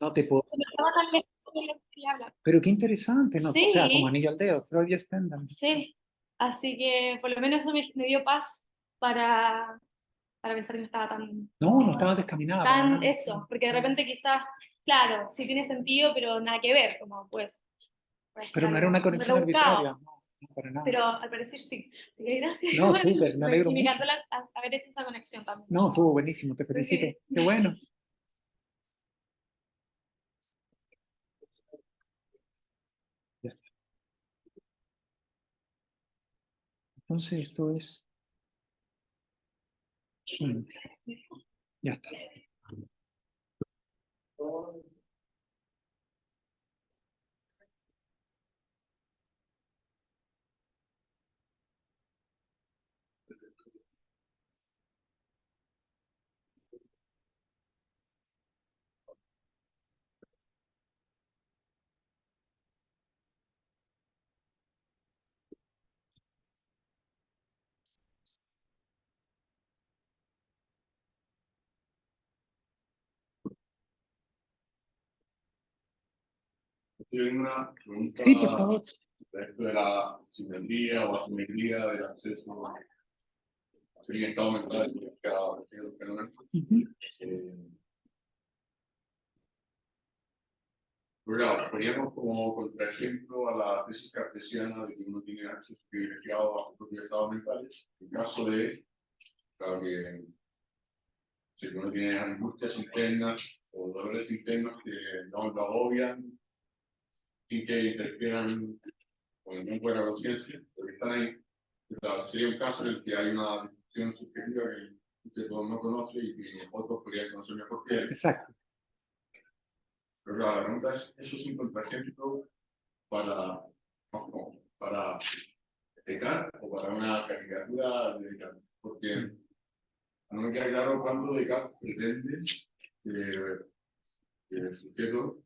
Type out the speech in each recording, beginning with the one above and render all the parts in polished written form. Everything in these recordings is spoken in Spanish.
No te puedo... Se me estaba tan lejos de lo que quería hablar. Pero qué interesante, ¿no? Sí. O sea, como anillo al dedo, Freud y Stendhal. Sí, así que por lo menos eso me dio paz para pensar que no estaba tan, No, no estaba descaminada para nada. eso, porque de repente quizás, claro, sí tiene sentido, pero nada que ver, como pues, puede ser Pero no era una algo conexión arbitraria, rebuscado, no, no, para nada. pero al parecer sí. Así que gracias, No, súper, me alegro y me mucho. encantó haber hecho esa conexión también. No, estuvo buenísimo, te felicito. Ok, Qué bueno. Ya está. Entonces esto es 15. Ya está. Yo tengo una pregunta Sí, por favor. respecto de la simetría o asimetría del acceso a el estado mental de cada fenómeno. Claro, poníamos como contraejemplo a la tesis cartesiana de que uno tiene acceso privilegiado a sus propios estados mentales. En caso de, claro que si uno tiene angustias internas o dolores internos que no lo agobian, sin que interfieran con el campo de la conciencia, porque están ahí. Claro, sería un caso en el que hay una discusión subjetiva que usted no conoce y que otros podrían conocer mejor que él. Exacto. Pero claro, la pregunta es, ¿eso es un contraejemplo para Descartes o para una caricatura de Descartes? Porque no me queda claro cuándo Descartes pretende que el sujeto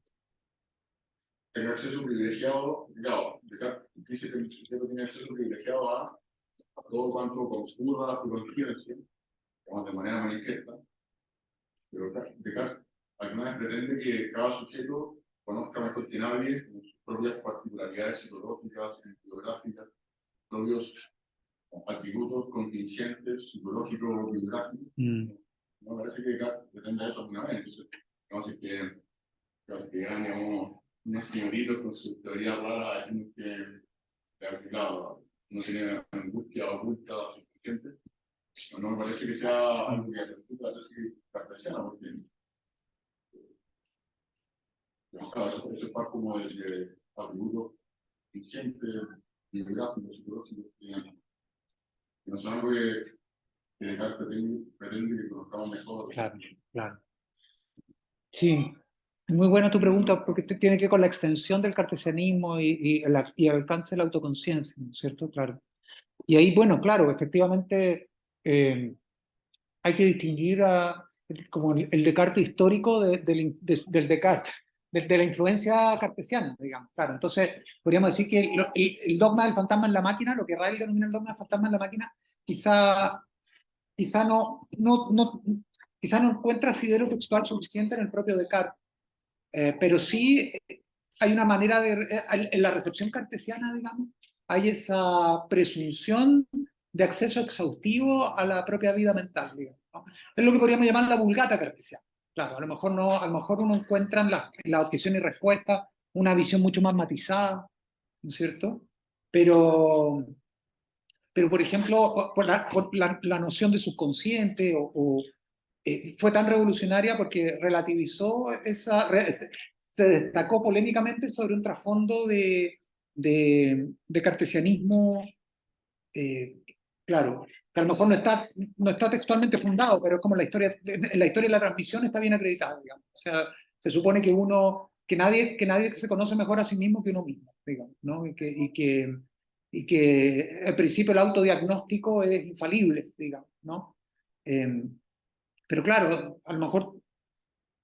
tenga acceso privilegiado. Claro, Descartes dice que el sujeto tiene acceso privilegiado a todo cuanto concurra a su conciencia, de manera manifiesta. Pero Descartes alguna vez pretende que cada sujeto conozca mejor que nadie sus propias particularidades psicológicas, biográficas, propios atributos contingentes, psicológicos, biográficos. Me parece que Descartes pretende eso alguna vez. Entonces, que gane unos señoritos con su teoría rara diciendo que claro, no tiene angustia oculta suficiente. No me parece que sea algo que atestigua la tesis cartesiana, porque claro, eso es parte como de atributos vigentes, biográficos, psicológicos, que no son algo que Descartes pretende que conozcamos mejor. Claro, claro. Sí, muy buena tu pregunta, porque tiene que ver con la extensión del cartesianismo y el alcance de la autoconciencia, ¿no es cierto? Claro. Y ahí, bueno, claro, efectivamente hay que distinguir como el Descartes histórico del Descartes, de la influencia cartesiana, digamos. Claro, entonces podríamos decir que el dogma del fantasma en la máquina, lo que Rael denomina el dogma del fantasma en la máquina, quizá quizá no encuentra asidero textual suficiente en el propio Descartes, pero sí hay una manera en la recepción cartesiana, digamos, hay esa presunción de acceso exhaustivo a la propia vida mental, digamos, ¿no? Es lo que podríamos llamar la vulgata cartesiana. Claro, a lo mejor, no, a lo mejor uno encuentra en la objeción y respuesta una visión mucho más matizada, ¿no es cierto? Pero, pero por ejemplo, la noción de subconsciente fue tan revolucionaria porque relativizó se destacó polémicamente sobre un trasfondo de cartesianismo, claro, que a lo mejor no está textualmente fundado, pero es como en la historia de la transmisión está bien acreditada, digamos. O sea, se supone que nadie se conoce mejor a sí mismo que uno mismo, digamos, ¿no? Y que al principio el autodiagnóstico es infalible, digamos, ¿no? Pero claro, a lo mejor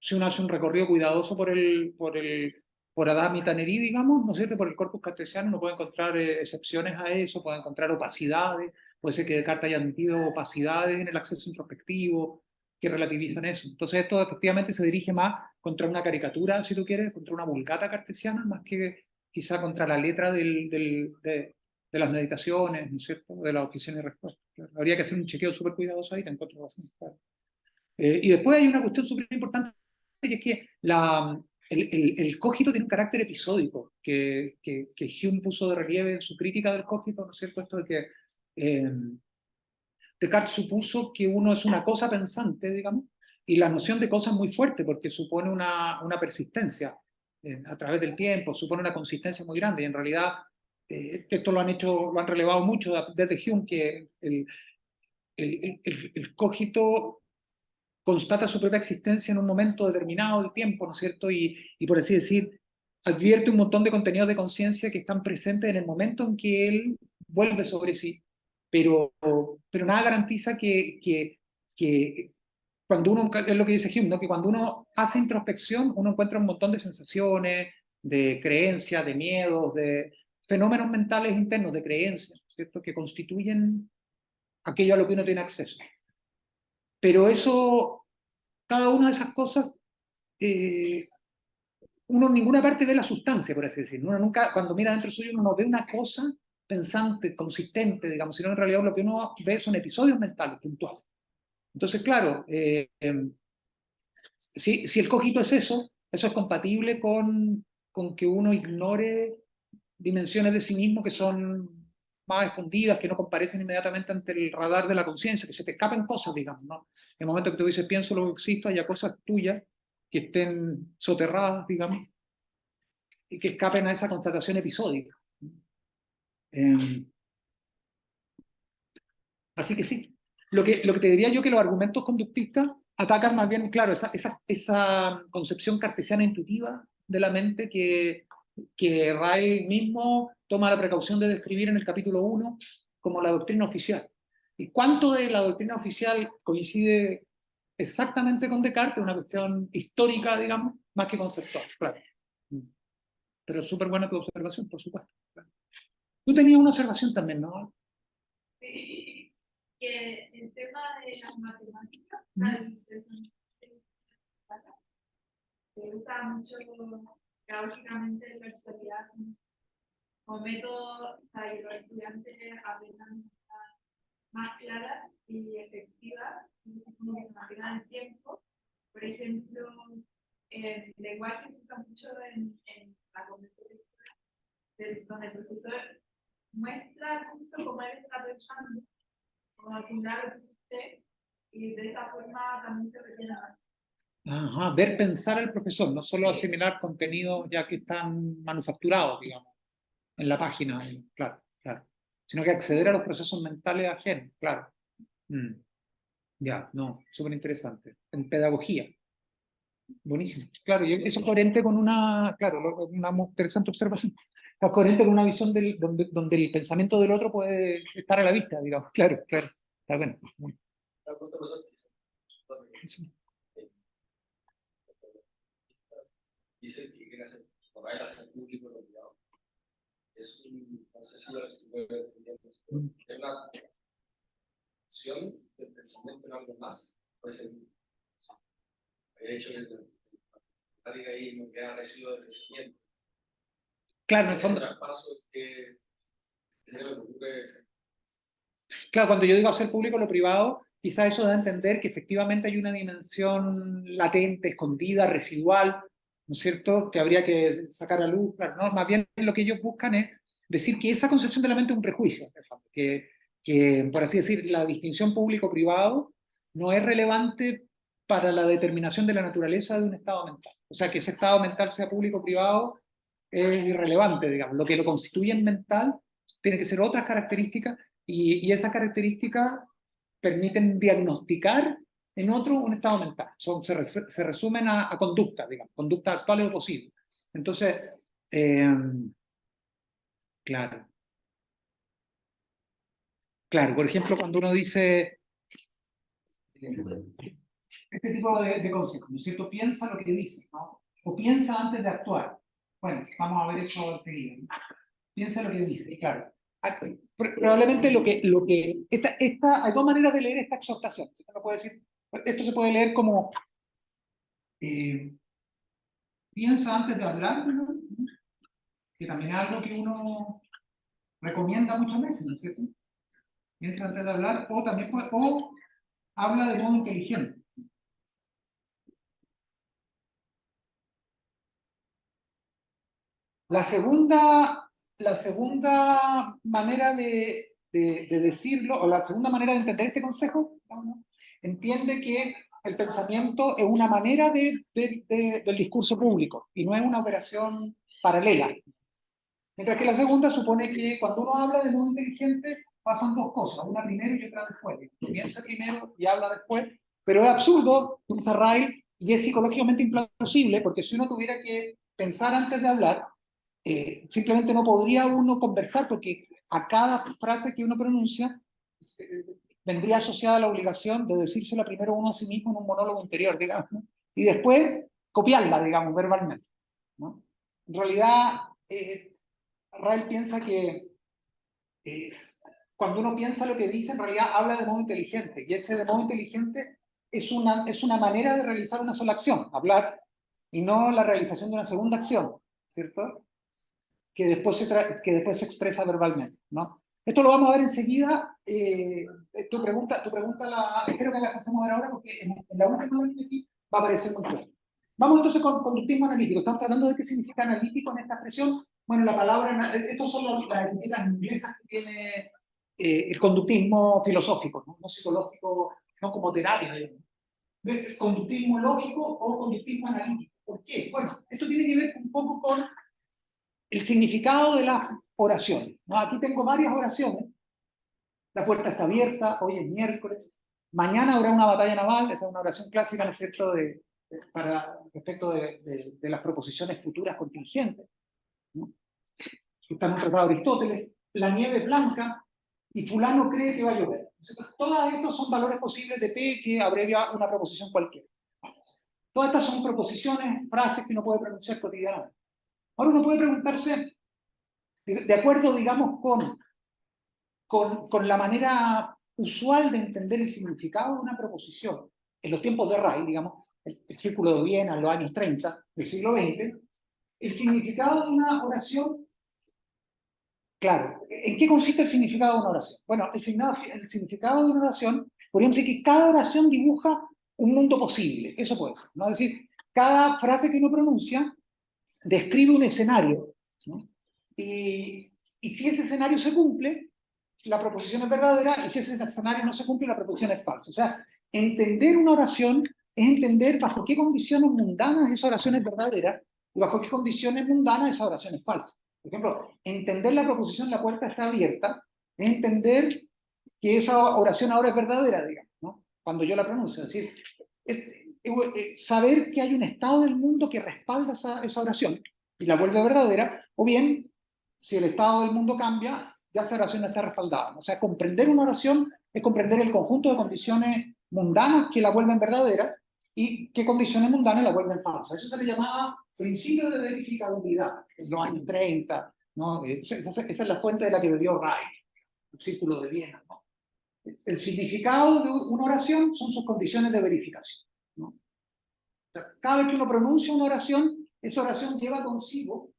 si uno hace un recorrido cuidadoso por Adame y Tannery, digamos, ¿no es cierto? Por el corpus cartesiano, uno puede encontrar excepciones a eso, puede encontrar opacidades, puede ser que Descartes haya admitido opacidades en el acceso introspectivo que relativizan eso. Entonces esto efectivamente se dirige más contra una caricatura, si tú quieres, contra una vulgata cartesiana, más que quizá contra la letra de las meditaciones, ¿no es cierto?, de las objeciones y respuestas. Claro. Habría que hacer un chequeo súper cuidadoso ahí, te encuentro razón. Claro. Y después hay una cuestión súper importante, que es que el cogito tiene un carácter episódico, que Hume puso de relieve en su crítica del cogito, ¿no es cierto?, esto de que Descartes supuso que uno es una cosa pensante, digamos, y la noción de cosa es muy fuerte porque supone una persistencia a través del tiempo, supone una consistencia muy grande, y en realidad esto lo han relevado mucho desde Hume, que el cogito constata su propia existencia en un momento determinado del tiempo, ¿no es cierto? Y por así decir, advierte un montón de contenidos de conciencia que están presentes en el momento en que él vuelve sobre sí, pero nada garantiza que cuando uno, es lo que dice Hume, ¿no?, que cuando uno hace introspección, uno encuentra un montón de sensaciones, de creencias, de miedos, de fenómenos mentales internos, de creencias, ¿cierto?, que constituyen aquello a lo que uno tiene acceso. Pero eso, cada una de esas cosas, uno en ninguna parte ve la sustancia, por así decirlo. Uno nunca, cuando mira dentro suyo, uno no ve una cosa pensante, consistente, digamos, sino en realidad lo que uno ve son episodios mentales, puntuales. Entonces, claro, si el cogito es eso es compatible con que uno ignore dimensiones de sí mismo que son más escondidas, que no comparecen inmediatamente ante el radar de la conciencia, que se te escapen cosas, digamos, ¿no? En el momento que tú dices, pienso lo que existo, haya cosas tuyas que estén soterradas, digamos, y que escapen a esa constatación episódica. Así que sí, lo que te diría yo, que los argumentos conductistas atacan más bien, claro, esa concepción cartesiana intuitiva de la mente que Ryle mismo toma la precaución de describir en el capítulo 1 como la doctrina oficial. ¿Y cuánto de la doctrina oficial coincide exactamente con Descartes? Una cuestión histórica, digamos, más que conceptual, claro. Pero súper buena tu observación, por supuesto. Claro. Tú tenías una observación también, ¿no? Sí, que el tema de las matemáticas, se usa mucho pedagógicamente en la actualidad como método para que los estudiantes aprendan más claras y efectivas, como que se mantengan el tiempo. Por ejemplo, el lenguaje se usa mucho en la conversación donde el profesor muestra al curso cómo él está pensando, como al final lo que usted, y de esa forma también se retiene más. Ajá, ver pensar al profesor, no solo asimilar contenidos ya que están manufacturados, digamos, en la página, claro, claro, sino que acceder a los procesos mentales ajenos, claro. Ya, no, súper interesante. En pedagogía. Buenísimo. Claro, y eso es coherente con una interesante observación. Es coherente con una visión donde el pensamiento del otro puede estar a la vista, digamos. Claro, claro. Está bueno. Dice que quiere hacer, por ahí hacer público lo privado. Es un, no sé si lo estuve entendiendo. Es una acción del pensamiento en algo más. Pues el hecho de ahí no queda residuo de pensamiento. Claro, en el fondo. Traspaso que se le ocurre. Claro, cuando yo digo hacer público lo privado, quizá eso da a entender que efectivamente hay una dimensión latente, escondida, residual, ¿no es cierto?, que habría que sacar a luz. Claro, ¿no? Más bien lo que ellos buscan es decir que esa concepción de la mente es un prejuicio, que por así decir, la distinción público-privado no es relevante para la determinación de la naturaleza de un estado mental. O sea, que ese estado mental sea público-privado es irrelevante, digamos. Lo que lo constituye en mental tiene que ser otras características, y esas características permiten diagnosticar en otro un estado mental. Se resumen a conductas, digamos, conductas actuales o posibles. Entonces, claro. Claro, por ejemplo, cuando uno dice este tipo de consejos, ¿no es cierto? Piensa lo que dice, ¿no? O piensa antes de actuar. Bueno, vamos a ver eso enseguida, ¿no? Piensa lo que dice, y claro. Probablemente hay dos maneras de leer esta exhortación. Esto se puede leer como piensa antes de hablar, ¿no? Que también es algo que uno recomienda muchas veces, ¿no es cierto? Piensa antes de hablar, o también o habla de modo inteligente. La segunda manera de decirlo, o la segunda manera de entender este consejo, ¿no? Entiende que el pensamiento es una manera del discurso público y no es una operación paralela. Mientras que la segunda supone que cuando uno habla de modo inteligente pasan dos cosas, una primero y otra después. Uno piensa primero y habla después, pero es absurdo, piensa Ryle, y es psicológicamente implausible, porque si uno tuviera que pensar antes de hablar, simplemente no podría uno conversar, porque a cada frase que uno pronuncia eh, vendría asociada la obligación de decírsela primero uno a sí mismo en un monólogo interior, digamos, ¿no? Y después copiarla, digamos, verbalmente, ¿no? En realidad, Ryle piensa que cuando uno piensa lo que dice, en realidad habla de modo inteligente, y ese de modo inteligente es una manera de realizar una sola acción, hablar, y no la realización de una segunda acción, ¿cierto? Que después se expresa verbalmente, ¿no? Esto lo vamos a ver enseguida. Tu pregunta espero que la hacemos ver ahora, porque en la última línea aquí va a aparecer muy claro. Vamos entonces con conductismo analítico. Estamos tratando de qué significa analítico en esta expresión. Bueno, la palabra, estos son las etiquetas inglesas que tiene el conductismo filosófico, ¿no? No psicológico, no como terapia, digamos. Conductismo lógico o conductismo analítico. ¿Por qué? Bueno, esto tiene que ver un poco con el significado de las oraciones, ¿no? Aquí tengo varias oraciones. La puerta está abierta, hoy es miércoles. Mañana habrá una batalla naval, esta es una oración clásica, ¿no es cierto?, respecto de las proposiciones futuras contingentes, ¿no? Está en un tratado de Aristóteles. La nieve es blanca y fulano cree que va a llover. Todos estos son valores posibles de P que abrevia una proposición cualquiera. Todas estas son proposiciones, frases que uno puede pronunciar cotidianamente. Ahora uno puede preguntarse, de acuerdo, digamos, con la manera usual de entender el significado de una proposición, en los tiempos de Ryle, digamos, el Círculo de Viena, en los años 30 del siglo XX, el significado de una oración, claro, ¿en qué consiste el significado de una oración? Bueno, el significado de una oración, podríamos decir que cada oración dibuja un mundo posible, eso puede ser, ¿no? Es decir, cada frase que uno pronuncia describe un escenario, ¿no? Y si ese escenario se cumple, la proposición es verdadera, y si ese escenario no se cumple, la proposición es falsa. O sea, entender una oración es entender bajo qué condiciones mundanas esa oración es verdadera y bajo qué condiciones mundanas esa oración es falsa. Por ejemplo, entender la proposición "la puerta está abierta" es entender que esa oración ahora es verdadera, digamos, ¿no? Cuando yo la pronuncio. Es decir, saber que hay un estado del mundo que respalda esa oración y la vuelve verdadera, o bien, si el estado del mundo cambia, ya esa oración no está respaldada. O sea, comprender una oración es comprender el conjunto de condiciones mundanas que la vuelven verdadera y qué condiciones mundanas la vuelven falsa. Eso se le llamaba principio de verificabilidad en los años 30, ¿no? Esa es la fuente de la que bebió Ryle, el Círculo de Viena, ¿no? El significado de una oración son sus condiciones de verificación, ¿no? O sea, cada vez que uno pronuncia una oración, esa oración lleva consigo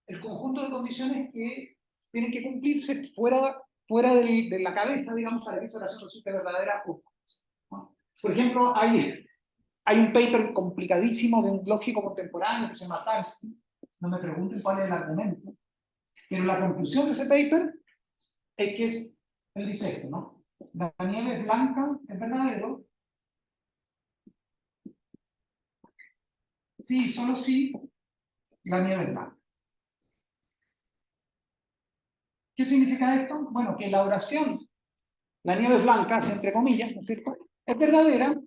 el conjunto de condiciones que tienen que cumplirse fuera de la cabeza, digamos, para que esa oración resulte verdadera o falsa, ¿no? Por ejemplo, hay un paper complicadísimo de un lógico contemporáneo que se llama Tarski, no me pregunten cuál es el argumento, pero la conclusión de ese paper es que él dice esto, ¿no? La nieve es blanca, es verdadero. Sí, solo si la nieve es blanca. ¿Qué significa esto? Bueno, que la oración, la nieve es blanca, entre comillas, ¿no es cierto?, es verdadera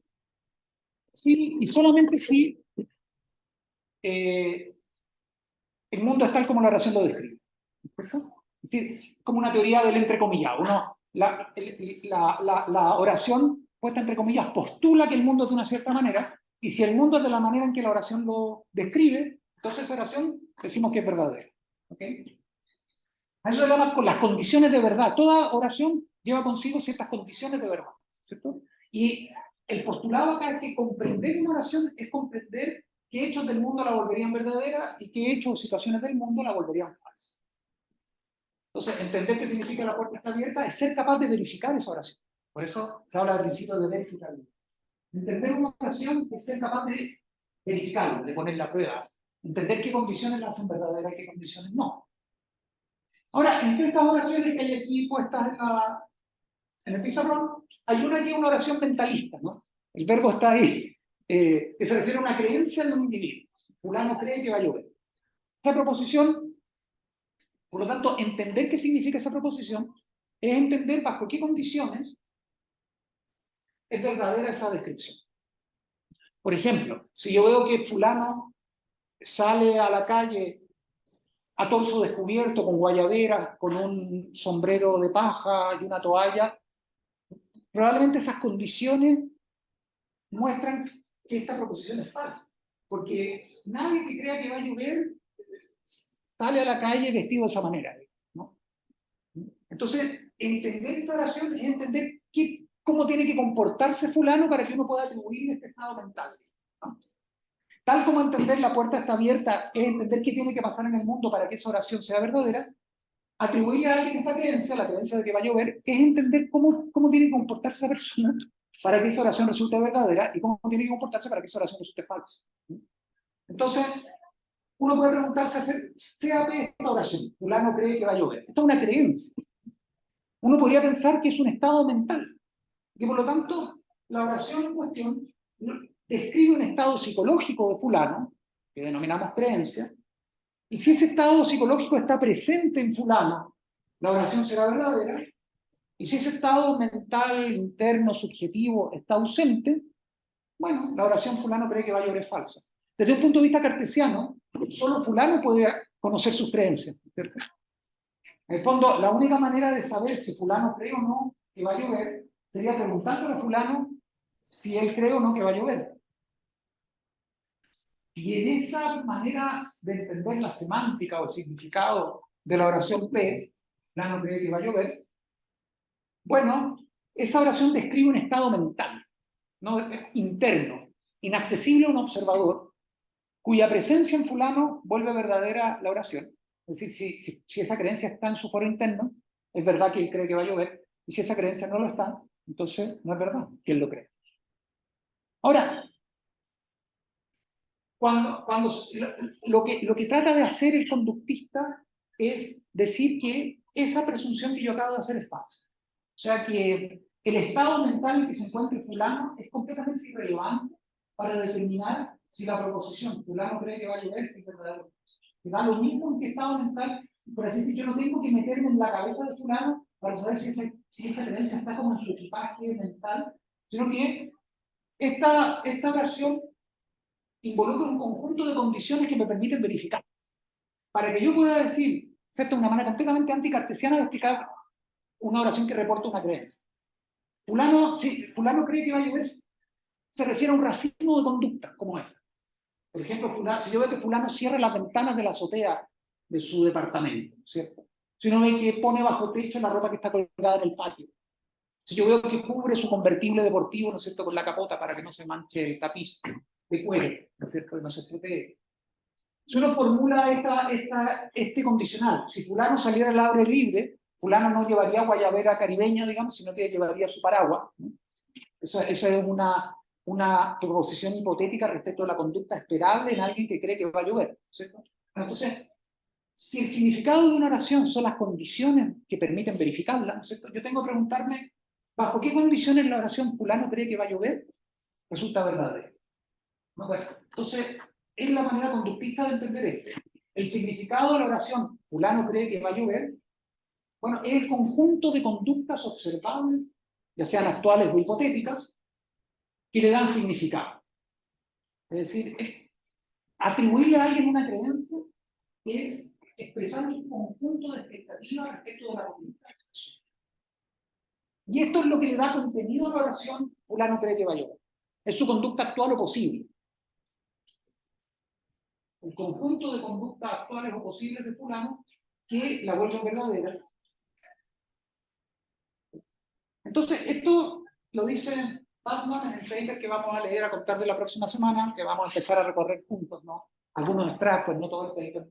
si y solamente si el mundo es tal como la oración lo describe, ¿no es cierto? Es decir, como una teoría del entrecomillado. La oración, puesta entre comillas, postula que el mundo es de una cierta manera, y si el mundo es de la manera en que la oración lo describe, entonces esa oración decimos que es verdadera. ¿Okay? A eso se llama con las condiciones de verdad. Toda oración lleva consigo ciertas condiciones de verdad, ¿cierto? Y el postulado acá es que comprender una oración es comprender qué hechos del mundo la volverían verdadera y qué hechos o situaciones del mundo la volverían falsa. Entonces, entender qué significa la puerta está abierta es ser capaz de verificar esa oración. Por eso se habla del principio de verificabilidad. Entender una oración es ser capaz de verificarla, de poner la prueba. Entender qué condiciones la hacen verdadera y qué condiciones no. Ahora, entre estas oraciones que hay aquí puestas en el pizarrón, hay una que es una oración mentalista, ¿no? El verbo está ahí, que se refiere a una creencia de un individuo. Fulano cree que va a llover. Esa proposición, por lo tanto, entender qué significa esa proposición es entender bajo qué condiciones es verdadera esa descripción. Por ejemplo, si yo veo que fulano sale a la calle a torso descubierto, con guayaberas, con un sombrero de paja y una toalla, probablemente esas condiciones muestran que esta proposición es falsa. Porque nadie que crea que va a llover sale a la calle vestido de esa manera, ¿no? Entonces, entender esta oración es entender cómo tiene que comportarse fulano para que uno pueda atribuirle este estado mental, ¿no? Tal como entender la puerta está abierta es entender qué tiene que pasar en el mundo para que esa oración sea verdadera, atribuirle a alguien esta creencia, la creencia de que va a llover, es entender cómo tiene que comportarse esa persona para que esa oración resulte verdadera y cómo tiene que comportarse para que esa oración resulte falsa. Entonces, uno puede preguntarse, sea esta oración, fulano cree que va a llover. Esta es una creencia. Uno podría pensar que es un estado mental, que por lo tanto la oración en cuestión describe un estado psicológico de fulano, que denominamos creencia, y si ese estado psicológico está presente en fulano, la oración será verdadera, y si ese estado mental, interno, subjetivo está ausente, bueno, la oración fulano cree que va a llover es falsa. Desde un punto de vista cartesiano, solo fulano puede conocer sus creencias, ¿cierto? En el fondo, la única manera de saber si fulano cree o no que va a llover sería preguntándole a fulano si él cree o no que va a llover. Y en esa manera de entender la semántica o el significado de la oración P, fulano cree que va a llover, bueno, esa oración describe un estado mental, ¿no? Interno, inaccesible a un observador, cuya presencia en fulano vuelve verdadera la oración. Es decir, si esa creencia está en su foro interno, es verdad que él cree que va a llover, y si esa creencia no lo está, entonces no es verdad que él lo cree. Ahora, lo que trata de hacer el conductista es decir que esa presunción que yo acabo de hacer es falsa. O sea que el estado mental en que se encuentra fulano es completamente irrelevante para determinar si la proposición fulano cree que va a llover es verdadero. Que da lo mismo en qué estado mental, por así decir, yo no tengo que meterme en la cabeza de fulano para saber si esa creencia está como en su equipaje mental, sino que esta oración involucra un conjunto de condiciones que me permiten verificar. Para que yo pueda decir, esta es una manera completamente anticartesiana de explicar una oración que reporta una creencia. Si fulano cree que va a llover, se refiere a un racismo de conducta, como esta. Por ejemplo, si yo veo que fulano cierra las ventanas de la azotea de su departamento, ¿cierto? Si uno ve que pone bajo techo la ropa que está colgada en el patio. Si yo veo que cubre su convertible deportivo, ¿no es cierto?, con la capota para que no se manche el tapiz de cuero, ¿no es cierto?, que no se estropee. Si uno formula este condicional, si fulano saliera al aire libre, fulano no llevaría guayabera caribeña, digamos, sino que llevaría su paraguas, ¿no? Esa es una proposición hipotética respecto a la conducta esperable en alguien que cree que va a llover, ¿cierto? Entonces, si el significado de una oración son las condiciones que permiten verificarla, ¿no es cierto?, yo tengo que preguntarme, ¿bajo qué condiciones la oración fulano cree que va a llover? Resulta verdadera. ¿No? Bueno, entonces, es la manera conductista de entender esto. El significado de la oración fulano cree que va a llover, bueno, es el conjunto de conductas observables, ya sean actuales o hipotéticas, que le dan significado. Es decir, atribuirle a alguien una creencia es expresar un conjunto de expectativas respecto de la conducta. Y esto es lo que le da contenido a la oración fulano cree que va a llover. Es su conducta actual o posible. El conjunto de conductas actuales o posibles de fulano que la vuelven verdadera. Entonces, esto lo dice Batman en el paper que vamos a leer a contar de la próxima semana, que vamos a empezar a recorrer juntos, ¿no? Algunos extractos, no todo el paper.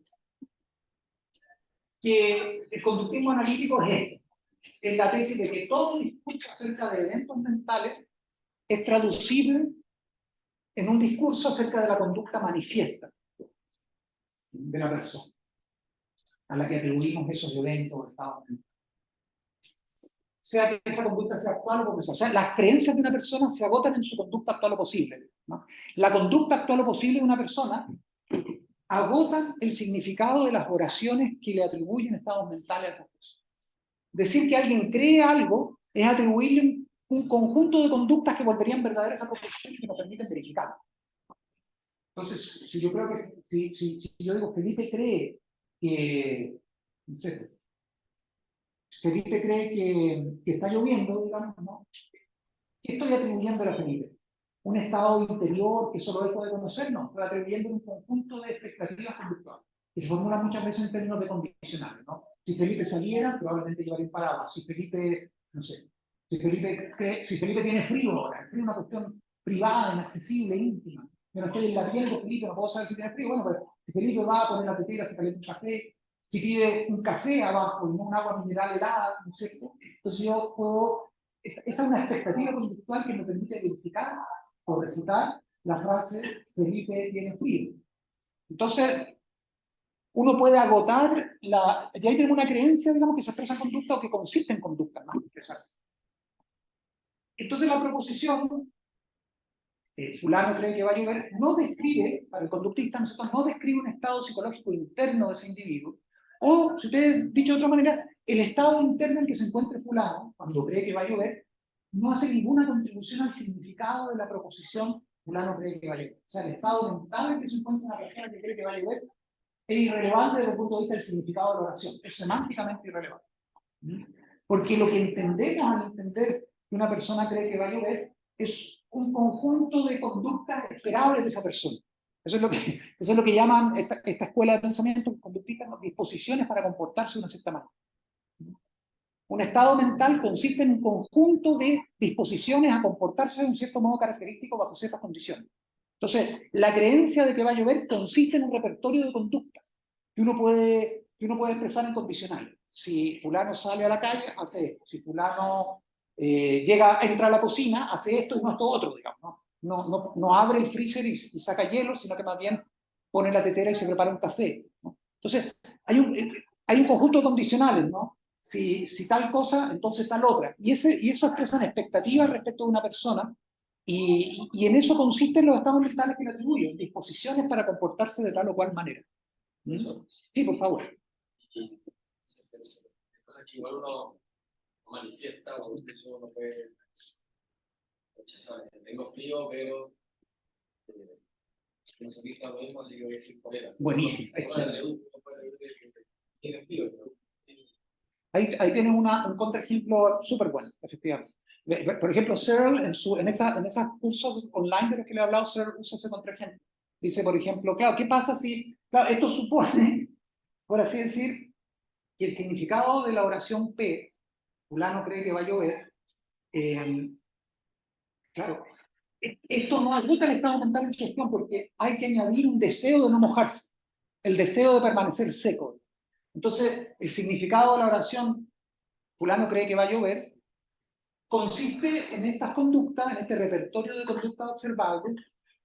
Que el conductismo analítico es esto. Es la tesis de que todo discurso acerca de eventos mentales es traducible en un discurso acerca de la conducta manifiesta de la persona, a la que atribuimos esos eventos o estados mentales. Sea que esa conducta sea actual o profesional. O sea, las creencias de una persona se agotan en su conducta actual o posible, ¿no? La conducta actual o posible de una persona agotan el significado de las oraciones que le atribuyen estados mentales a esas personas. Decir que alguien cree algo es atribuirle un conjunto de conductas que volverían verdaderas a proporción y que nos permiten verificarlo. Entonces, si yo creo que, si yo digo, Felipe cree que, no sé, Felipe cree que está lloviendo, digamos, ¿no? ¿Qué estoy atribuyendo a Felipe? ¿Un estado interior que solo él puede conocer? No, estoy atribuyendo un conjunto de expectativas conductuales que se formulan muchas veces en términos de condicionales, ¿no? Si Felipe saliera, probablemente llevaría un paraguas. Si Felipe, no sé, si Felipe tiene frío ahora, el frío es una cuestión privada, inaccesible, íntima. Yo no estoy en la piel de Felipe, no puedo saber si tiene frío. Bueno, pero si Felipe va a poner la tetera, se calienta un café, si pide un café abajo y no un agua mineral helada, ¿no es cierto? Entonces yo puedo... Esa es una expectativa conductual que me permite verificar o refutar la frase Felipe tiene frío. Entonces, uno puede agotar la... Ya ahí tenemos una creencia, digamos, que se expresa en conducta o que consiste en conducta, más que expresarse. Entonces la proposición, fulano cree que va a llover, no describe, para el conductista, no describe un estado psicológico interno de ese individuo, o, si ustedes, dicho de otra manera, el estado interno en que se encuentre fulano, cuando cree que va a llover, no hace ninguna contribución al significado de la proposición fulano cree que va a llover. O sea, el estado mental en que se encuentra una persona que cree que va a llover es irrelevante desde el punto de vista del significado de la oración, es semánticamente irrelevante. Porque lo que entendemos al entender que una persona cree que va a llover es un conjunto de conductas esperables de esa persona. Eso es lo que llaman esta escuela de pensamiento conductista, disposiciones para comportarse de una cierta manera. Un estado mental consiste en un conjunto de disposiciones a comportarse de un cierto modo característico bajo ciertas condiciones. Entonces, la creencia de que va a llover consiste en un repertorio de conductas que uno puede expresar en condicionales. Si fulano sale a la calle, hace esto. Si fulano entra a la cocina, hace esto y no esto otro, digamos, ¿no? No abre el freezer y saca hielo, sino que más bien pone la tetera y se prepara un café, ¿no? Entonces, hay un conjunto de condicionales, ¿no? Si tal cosa, entonces tal otra. Y eso expresan expectativas respecto de una persona, y en eso consisten los estados mentales que le atribuyen, disposiciones para comportarse de tal o cual manera. Sí, por favor. Y cosas que igual uno manifiesta o incluso uno puede rechazar. Tengo frío, pero pienso que está lo mismo, así que voy a decir polera. Buenísimo. Tiene frío, pero... Ahí tienes un contraejemplo súper bueno, efectivamente. Por ejemplo, Searle, en esos cursos online de los que le he hablado, Searle usa ese contraejemplo. Dice, por ejemplo, claro, ¿qué pasa si... Claro, esto supone, por así decir, que el significado de la oración P, fulano cree que va a llover, claro, esto no agota el estado mental en cuestión porque hay que añadir un deseo de no mojarse, el deseo de permanecer seco. Entonces, el significado de la oración, fulano cree que va a llover, consiste en estas conductas, en este repertorio de conductas observables,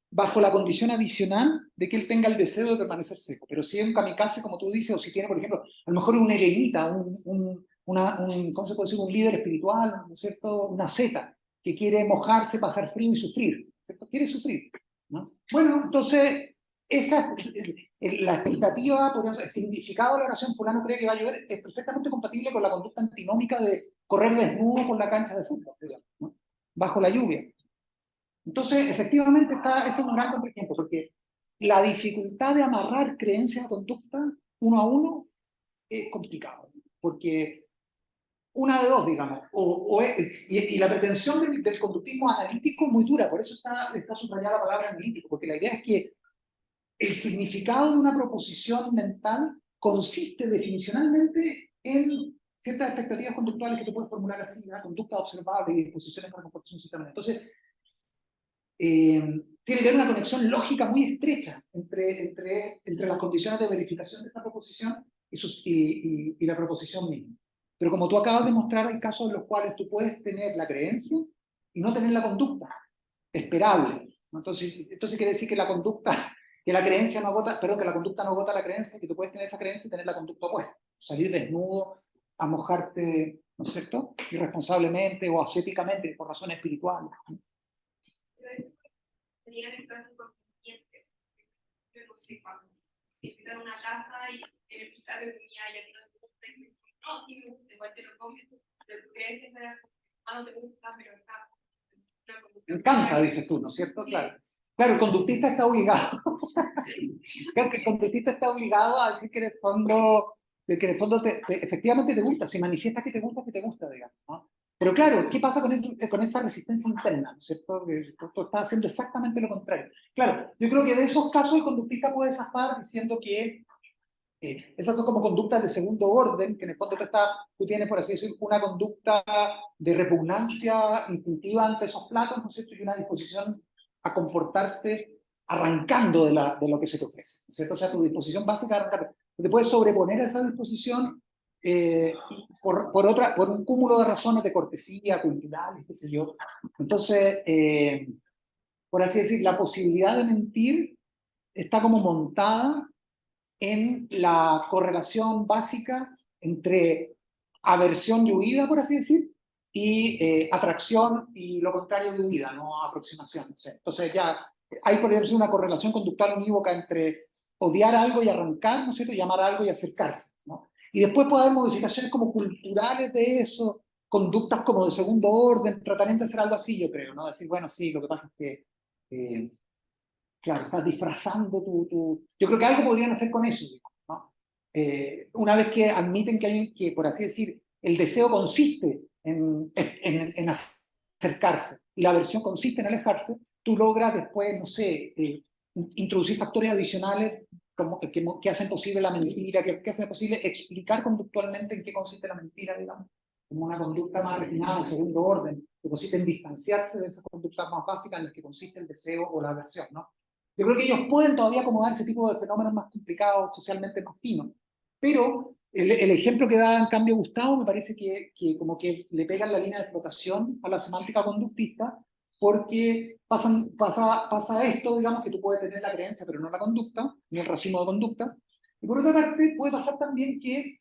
bajo la condición adicional de que él tenga el deseo de permanecer seco. Pero si es un kamikaze, como tú dices, o si tiene, por ejemplo, a lo mejor un eremita, ¿cómo se puede decir? Un líder espiritual, ¿no es cierto? Una zeta, que quiere mojarse, pasar frío y sufrir, ¿cierto? Quiere sufrir, ¿no? Bueno, entonces, la expectativa, el significado de la oración fulano cree que va a llover es perfectamente compatible con la conducta antinómica de correr desnudo por la cancha de fútbol, digamos, ¿no? Bajo la lluvia. Entonces, efectivamente, ese es un gran contraejemplo, porque la dificultad de amarrar creencias a conducta uno a uno es complicado, porque una de dos, digamos, y la pretensión del conductismo analítico es muy dura, por eso está subrayada la palabra analítico, porque la idea es que el significado de una proposición mental consiste definicionalmente en ciertas expectativas conductuales que tú puedes formular así, una conducta observable y disposiciones para comportarse de un sistema. Entonces, tiene que haber una conexión lógica muy estrecha entre las condiciones de verificación de esta proposición y la proposición misma. Pero como tú acabas de mostrar, hay casos en los cuales tú puedes tener la creencia y no tener la conducta esperable, ¿no? Entonces quiere decir que la conducta, que la creencia no agota, perdón, que la conducta no agota la creencia, que tú puedes tener esa creencia y tener la conducta opuesta. Salir desnudo, a mojarte, ¿no es cierto?, irresponsablemente o ascéticamente por razones espirituales, ¿no? Tenían espacio inconveniente. Yo no sé, cuando te invitan a una casa y en el plato de comida y a ti no te gusta, y me dicen, no, sí me gusta, igual te lo comes, pero tú crees que no te gusta, pero está. Me encanta, dices tú, ¿no es cierto? Sí. Claro. Claro, el conductista está obligado. Claro que el conductista está obligado a decir que en el fondo, efectivamente te gusta, si manifiestas que te gusta, digamos, ¿no? Pero claro, ¿qué pasa con esa resistencia interna? ¿No es cierto? Que tú estás haciendo exactamente lo contrario. Claro, yo creo que de esos casos el conductista puede zafar diciendo que esas son como conductas de segundo orden, que en el fondo tú tienes, por así decir, una conducta de repugnancia instintiva ante esos platos, ¿no es cierto? Y una disposición a comportarte arrancando de lo que se te ofrece, ¿no es cierto? O sea, tu disposición básica de arrancar. Te puedes sobreponer a esa disposición por un cúmulo de razones de cortesía, culturales, qué sé yo. Entonces, por así decir, la posibilidad de mentir está como montada en la correlación básica entre aversión y huida, por así decir, y atracción y lo contrario de huida, no aproximación. ¿Sí? Entonces ya hay, por ejemplo, una correlación conductual unívoca entre odiar algo y arrancar, ¿no es cierto?, llamar algo y acercarse, ¿no? Y después puede haber modificaciones como culturales de eso, conductas como de segundo orden, tratamiento de hacer algo así, yo creo, ¿no? Decir, bueno, sí, lo que pasa es que claro, estás disfrazando Yo creo que algo podrían hacer con eso, ¿no? Una vez que admiten que, por así decir, el deseo consiste en acercarse y la aversión consiste en alejarse, tú logras después, no sé, introducir factores adicionales como que hacen posible la mentira, que hacen posible explicar conductualmente en qué consiste la mentira, digamos, como una conducta más refinada, de segundo orden, que consiste en distanciarse de esas conductas más básicas en las que consiste el deseo o la aversión, ¿no? Yo creo que ellos pueden todavía acomodar ese tipo de fenómenos más complicados, socialmente más finos, pero el ejemplo que da en cambio Gustavo me parece que como que le pegan la línea de flotación a la semántica conductista, porque pasa esto, digamos, que tú puedes tener la creencia pero no la conducta, ni el racimo de conducta, y por otra parte puede pasar también que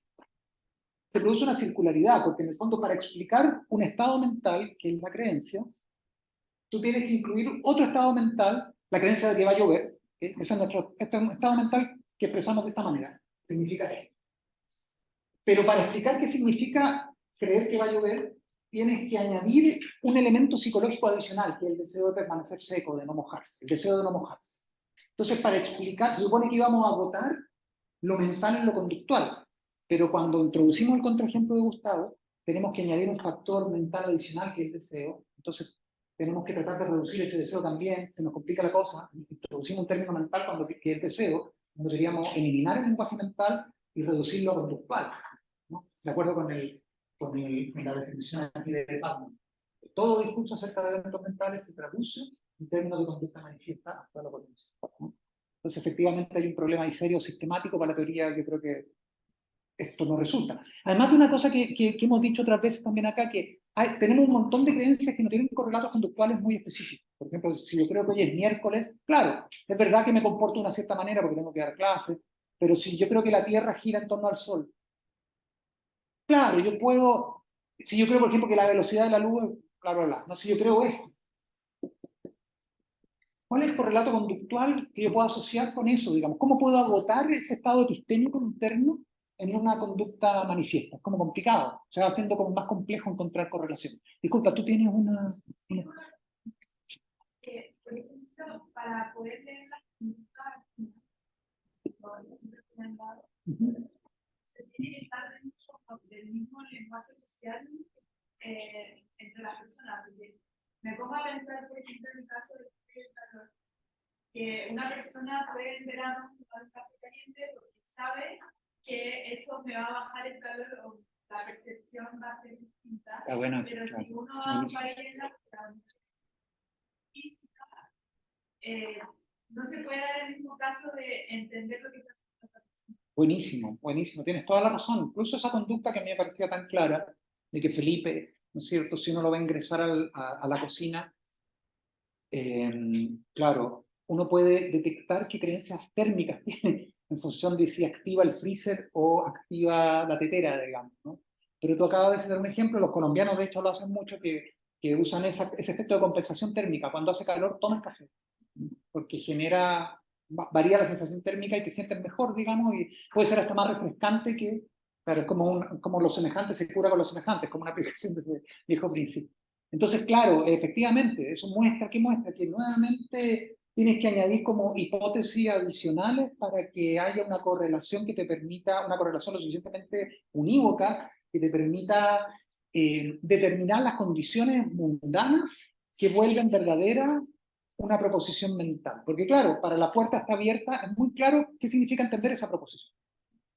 se produce una circularidad, porque en el fondo para explicar un estado mental, que es la creencia, tú tienes que incluir otro estado mental, la creencia de que va a llover, ¿okay? Ese es nuestro estado mental que expresamos de esta manera, significa esto. Pero para explicar qué significa creer que va a llover, tienes que añadir un elemento psicológico adicional, que es el deseo de permanecer seco, de no mojarse, el deseo de no mojarse. Entonces, para explicar, se supone que íbamos a agotar lo mental en lo conductual, pero cuando introducimos el contraejemplo de Gustavo, tenemos que añadir un factor mental adicional, que es el deseo. Entonces, tenemos que tratar de reducir ese deseo también, se nos complica la cosa, introducimos un término mental que es deseo, cuando deberíamos eliminar el lenguaje mental y reducirlo a conductual, ¿no? De acuerdo con la definición aquí de Batman. Todo discurso acerca de eventos mentales se traduce en términos de conducta manifiesta hasta la potencia, ¿no? Entonces, efectivamente, hay un problema ahí serio sistemático para la teoría que creo que esto no resulta. Además de una cosa que hemos dicho otras veces también acá, que tenemos un montón de creencias que no tienen correlatos conductuales muy específicos. Por ejemplo, si yo creo que hoy es miércoles, claro, es verdad que me comporto de una cierta manera porque tengo que dar clases, pero si yo creo que la Tierra gira en torno al Sol, claro, yo puedo, si yo creo, por ejemplo, que la velocidad de la luz, bla, bla, bla, no sé, yo creo esto. ¿Cuál es el correlato conductual que yo puedo asociar con eso, digamos? ¿Cómo puedo agotar ese estado epistémico interno en una conducta manifiesta? Es como complicado, se va haciendo como más complejo encontrar correlación. Disculpa, tú tienes una... Por ejemplo, para poder leer las conductas que han dado, se tiene que estar dentro del mismo lenguaje social entre las personas. Porque me pongo a pensar, por ejemplo, en el caso de calor, que una persona puede en verano tomar café caliente porque sabe que eso me va a bajar el calor o la percepción va a ser distinta. Bueno, pero claro, si uno va a un país en la física, no se puede dar el mismo caso de entender lo que está haciendo la persona. Buenísimo, buenísimo, tienes toda la razón. Incluso esa conducta que a mí me parecía tan clara, de que Felipe, ¿no es cierto?, si uno lo va a ingresar a la cocina, claro, uno puede detectar qué creencias térmicas tiene en función de si activa el freezer o activa la tetera, digamos, ¿no? Pero tú acabas de dar un ejemplo, los colombianos de hecho lo hacen mucho, que usan ese efecto de compensación térmica. Cuando hace calor, toman café, porque varía la sensación térmica y te sientes mejor, digamos, y puede ser hasta más refrescante que, claro, es como los semejantes se cura con los semejantes, como una aplicación de ese viejo principio. Entonces, claro, efectivamente, eso muestra que nuevamente tienes que añadir como hipótesis adicionales para que haya una correlación que te permita, una correlación lo suficientemente unívoca, que te permita determinar las condiciones mundanas que vuelven verdadera una proposición mental. Porque claro, para la puerta está abierta, es muy claro qué significa entender esa proposición.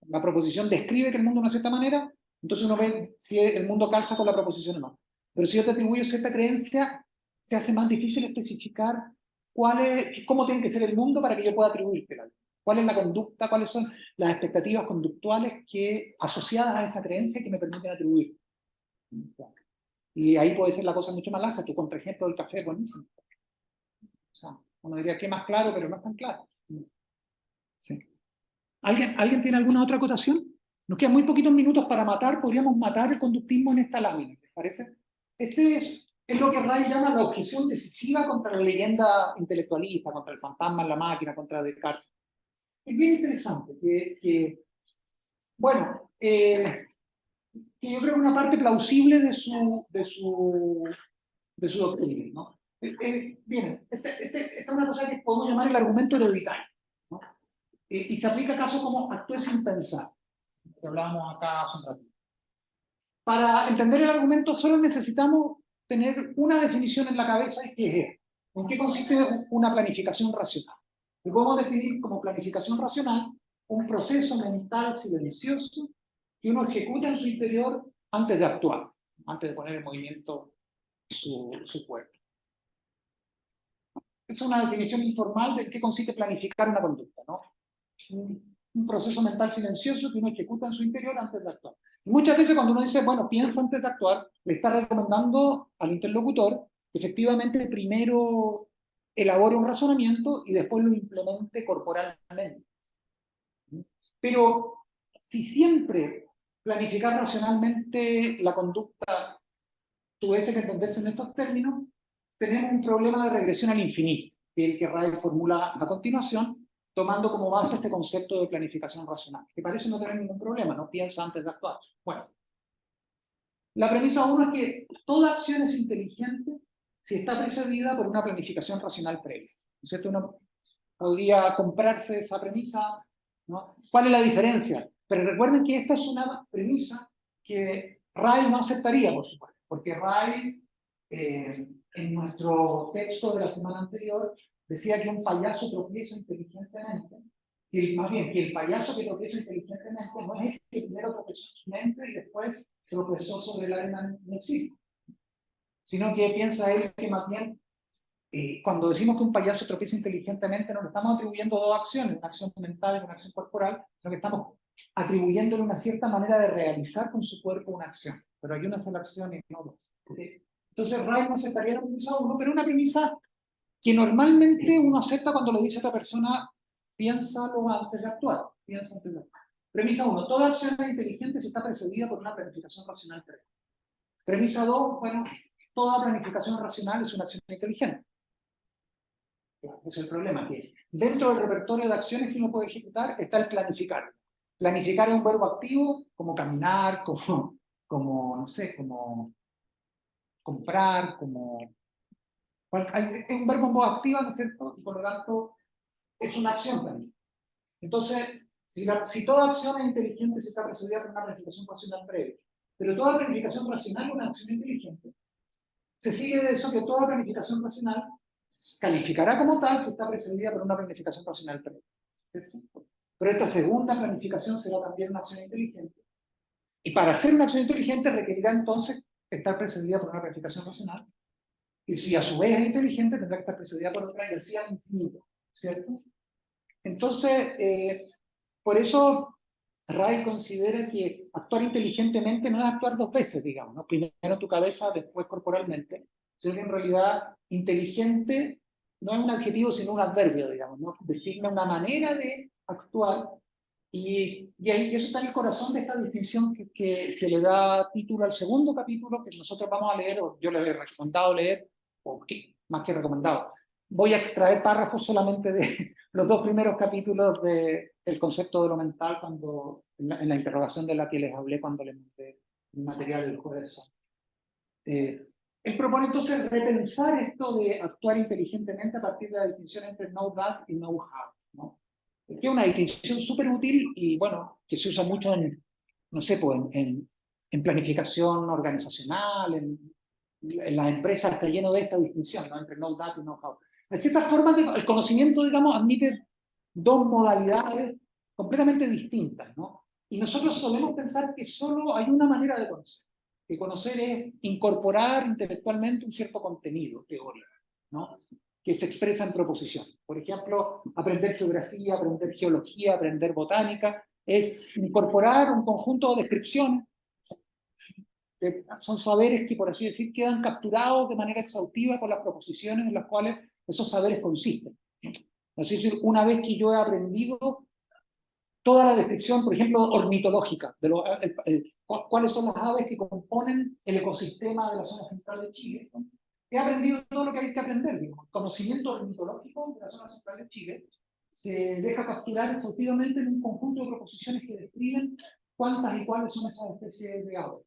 La proposición describe que el mundo de una cierta manera, entonces uno ve si el mundo calza con la proposición o no. Pero si yo te atribuyo cierta creencia, se hace más difícil especificar cómo tiene que ser el mundo para que yo pueda atribuírtela. ¿Cuál es la conducta? ¿Cuáles son las expectativas conductuales asociadas a esa creencia que me permiten atribuir? Y ahí puede ser la cosa mucho más laxa, que contra ejemplo del café es buenísimo. O sea, uno diría que es más claro, pero no es tan claro. Sí. ¿Alguien tiene alguna otra acotación? Nos quedan muy poquitos minutos para podríamos matar el conductismo en esta lámina, ¿les parece? Este es lo que Ray llama la objeción decisiva contra la leyenda intelectualista, contra el fantasma en la máquina, contra Descartes. Es bien interesante bueno, que yo creo que una parte plausible de su doctrina, ¿no? Bien, esta es una cosa que podemos llamar el argumento hereditario, ¿no? Y se aplica a casos como actúe sin pensar, que hablábamos acá hace un ratito. Para entender el argumento solo necesitamos tener una definición en la cabeza, y que es en qué consiste una planificación racional. Y podemos definir como planificación racional un proceso mental silencioso que uno ejecuta en su interior antes de actuar, antes de poner en movimiento su cuerpo. Es una definición informal de qué consiste planificar una conducta, ¿no? Un proceso mental silencioso que uno ejecuta en su interior antes de actuar. Y muchas veces cuando uno dice, bueno, piensa antes de actuar, le está recomendando al interlocutor que efectivamente primero elabore un razonamiento y después lo implemente corporalmente. Pero si siempre planificar racionalmente la conducta tuviese que entenderse en estos términos, tenemos un problema de regresión al infinito, que es el que Ray formula a continuación, tomando como base este concepto de planificación racional, que parece no tener ningún problema, no piensa antes de actuar. Bueno, la premisa 1 es que toda acción es inteligente si está precedida por una planificación racional previa. ¿No es cierto? Uno podría comprarse esa premisa, ¿no? ¿Cuál es la diferencia? Pero recuerden que esta es una premisa que Ray no aceptaría, por supuesto, porque Ray, en nuestro texto de la semana anterior, decía que un payaso tropieza inteligentemente, más bien que el payaso que tropieza inteligentemente no es el que primero tropezó en su mente y después tropezó sobre la arena en el circo, sino que piensa él que más bien cuando decimos que un payaso tropieza inteligentemente, no le estamos atribuyendo dos acciones, una acción mental y una acción corporal, sino que estamos atribuyéndole una cierta manera de realizar con su cuerpo una acción. Pero hay una sola acción y no dos. Entonces, Ray no aceptaría la premisa 1, pero una premisa que normalmente uno acepta cuando le dice a otra persona, piénsalo antes de actuar. Piensa antes de actuar. Premisa 1, toda acción inteligente está precedida por una planificación racional previa. Premisa 2, bueno, toda planificación racional es una acción inteligente. Ese es el problema, que dentro del repertorio de acciones que uno puede ejecutar está el planificar. Planificar es un verbo activo, como caminar, como no sé, como comprar, es un verbo en voz activa, ¿no es cierto? Y por lo tanto es una acción también. Entonces, si toda acción es inteligente, se está precedida por una planificación racional previa. Pero toda planificación racional es una acción inteligente. Se sigue de eso que toda planificación racional calificará como tal si está precedida por una planificación racional previa. Pero esta segunda planificación será también una acción inteligente. Y para hacer una acción inteligente requerirá entonces estar precedida por una planificación racional. y si a su vez es inteligente, tendrá que estar precedida por otra y así al infinito, ¿cierto? Entonces, por eso Ray considera que actuar inteligentemente no es actuar dos veces, digamos, ¿no? Primero en tu cabeza, después corporalmente, sino que en realidad inteligente no es un adjetivo, sino un adverbio, digamos, ¿no? Designa una manera de actuar y eso está en el corazón de esta distinción que le da título al segundo capítulo que nosotros vamos a leer, o yo les he recomendado leer, o más que recomendado. Voy a extraer párrafos solamente de los dos primeros capítulos del concepto de lo mental en la interrogación de la que les hablé cuando les mandé el material del jueves. Él propone entonces repensar esto de actuar inteligentemente a partir de la distinción entre know that y know how, ¿no? Que es una distinción súper útil y, bueno, que se usa mucho en, no sé, pues, en planificación organizacional, en las empresas está lleno de esta distinción, ¿no? Entre know that y know how. De ciertas formas, el conocimiento, digamos, admite dos modalidades completamente distintas, ¿no? Y nosotros solemos pensar que solo hay una manera de conocer, que conocer es incorporar intelectualmente un cierto contenido teórico, ¿no? Que se expresa en proposiciones. Por ejemplo, aprender geografía, aprender geología, aprender botánica, es incorporar un conjunto de descripciones, que son saberes que, por así decir, quedan capturados de manera exhaustiva por las proposiciones en las cuales esos saberes consisten. Es decir, una vez que yo he aprendido toda la descripción, por ejemplo, ornitológica, cuáles son las aves que componen el ecosistema de la zona central de Chile, ¿no? He aprendido todo lo que hay que aprender. Digamos. El conocimiento ornitológico de la zona central de Chile se deja capturar exhaustivamente en un conjunto de proposiciones que describen cuántas y cuáles son esas especies de aves.